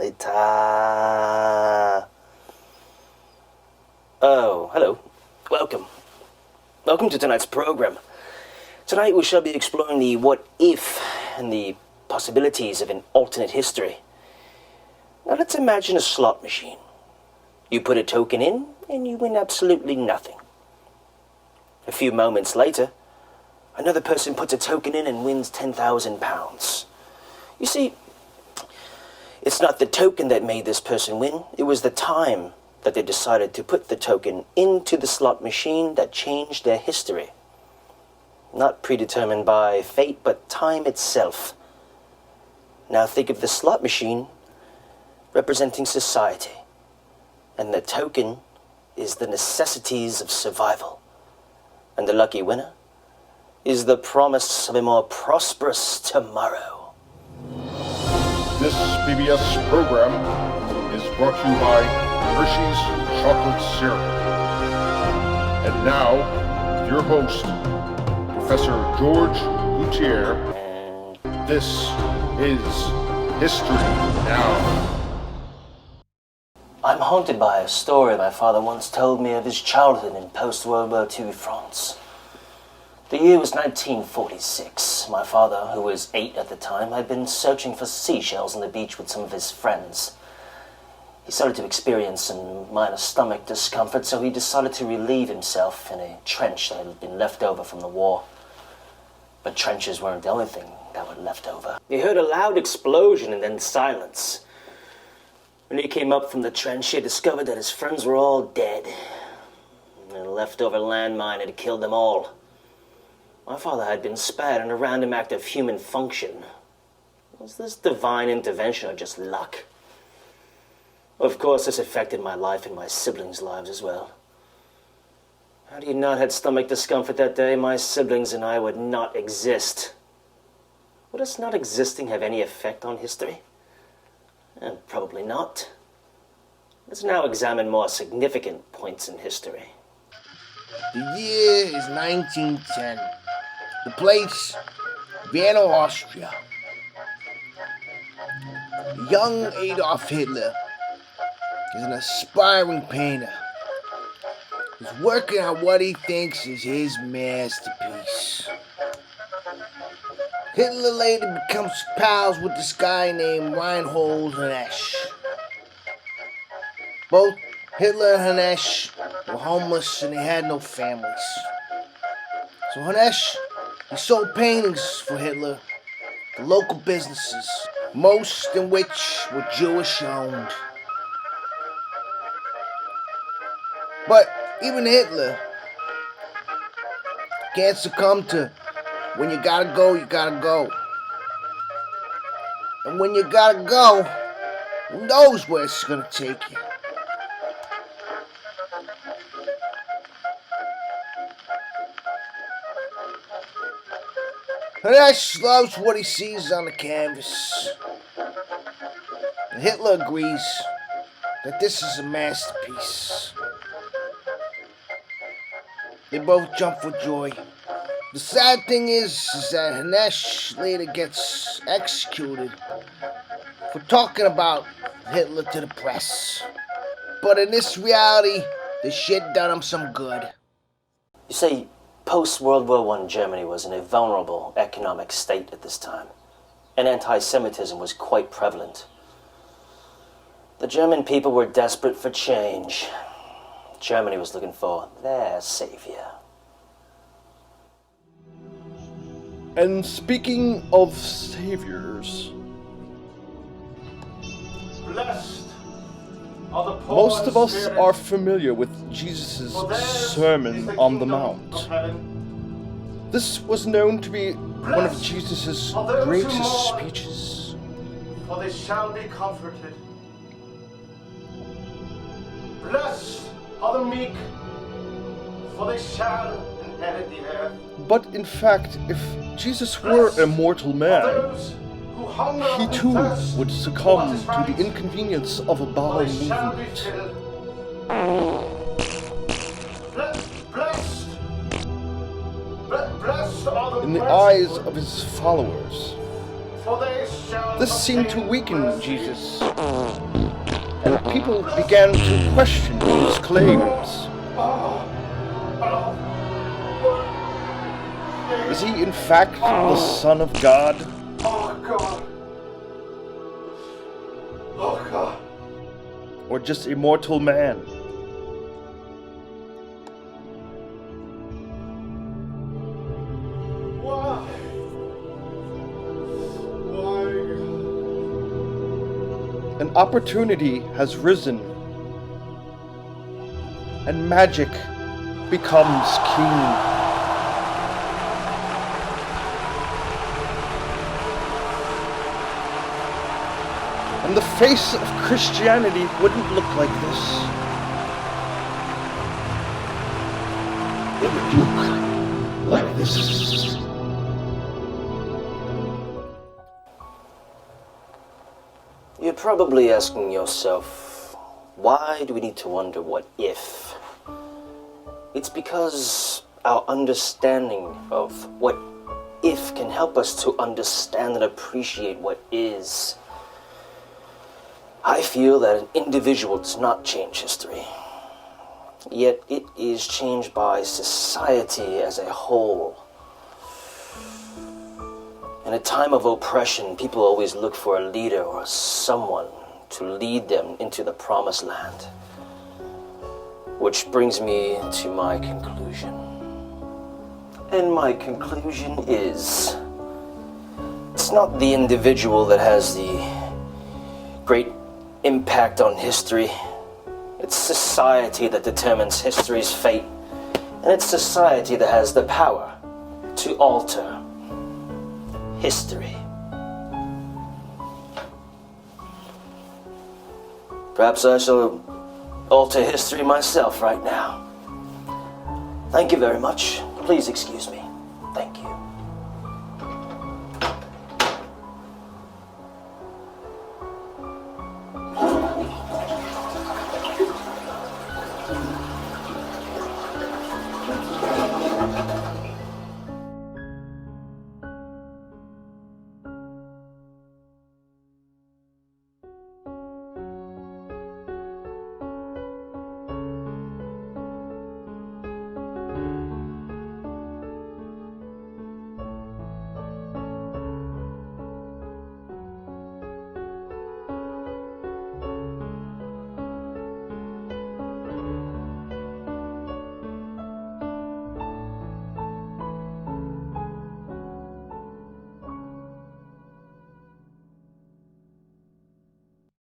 Later. Oh, hello. Welcome. Welcome to tonight's program. Tonight we shall be exploring the what if and the possibilities of an alternate history. Now let's imagine a slot machine. You put a token in and you win absolutely nothing. A few moments later, another person puts a token in and wins £10,000. You see, it's not the token that made this person win. It was the time that they decided to put the token into the slot machine that changed their history. Not predetermined by fate, but time itself. Now think of the slot machine representing society, and the token is the necessities of survival. And the lucky winner is the promise of a more prosperous tomorrow. This PBS program is brought to you by Hershey's Chocolate Syrup. And now, with your host, Professor George Gutierrez, this is History Now. I'm haunted by a story my father once told me of his childhood in post-World War II France. The year was 1946. My father, who was 8 at the time, had been searching for seashells on the beach with some of his friends. He started to experience some minor stomach discomfort, so he decided to relieve himself in a trench that had been left over from the war. But trenches weren't the only thing that were left over. He heard a loud explosion and then silence. When he came up from the trench, he discovered that his friends were all dead. And a leftover landmine had killed them all. My father had been spared in a random act of human function. Was this divine intervention or just luck? Of course, this affected my life and my siblings' lives as well. Had he not had stomach discomfort that day, my siblings and I would not exist. Would us not existing have any effect on history? Probably not. Let's now examine more significant points in history. The year is 1910. The place, Vienna, Austria. Young Adolf Hitler is an aspiring painter. He's working on what he thinks is his masterpiece. Hitler later becomes pals with this guy named Reinhold Henesch. Both Hitler and Henesch were homeless and they had no families. So Henesch, he sold paintings for Hitler to local businesses, most in which were Jewish owned. But even Hitler can't succumb to when you gotta go, you gotta go. And when you gotta go, who knows where it's gonna take you. Henesch loves what he sees on the canvas. And Hitler agrees that this is a masterpiece. They both jump for joy. The sad thing is that Henesch later gets executed for talking about Hitler to the press. But in this reality, the shit done him some good. You see, post-World War I Germany was in a vulnerable economic state at this time, and anti-Semitism was quite prevalent. The German people were desperate for change. Germany was looking for their savior. And speaking of saviors, Blessed are the poor most in of us spirit, are familiar with Jesus' for theirs Sermon is the on the kingdom Mount. of heaven. This was known to be one of Jesus' are those who greatest mourn, speeches. For they shall be comforted. Blessed are the meek, for they shall inherit the earth. But in fact, if Jesus were a mortal Are man, those who hunger he and too thirst would for succumb what is to right, the inconvenience of a for bowel they shall be movement. filled. Blessed are the In the merciful, eyes of his followers, for for they shall This seemed to obtain weaken mercy. Jesus, and people began to question his claims. Is he in fact the Son of God? Oh God. Oh God. Or just a mortal man? Why? Why? An opportunity has risen, and magic becomes king. And the face of Christianity wouldn't look like this. It would look like this. You're probably asking yourself, why do we need to wonder what if? It's because our understanding of what if can help us to understand and appreciate what is. I feel that an individual does not change history, yet it is changed by society as a whole. In a time of oppression, people always look for a leader or someone to lead them into the promised land. Which brings me to my conclusion. And my conclusion is, it's not the individual that has the great impact on history. It's society that determines history's fate. And it's society that has the power to alter history. Perhaps I shall alter history myself right now. Thank you very much. Please excuse me.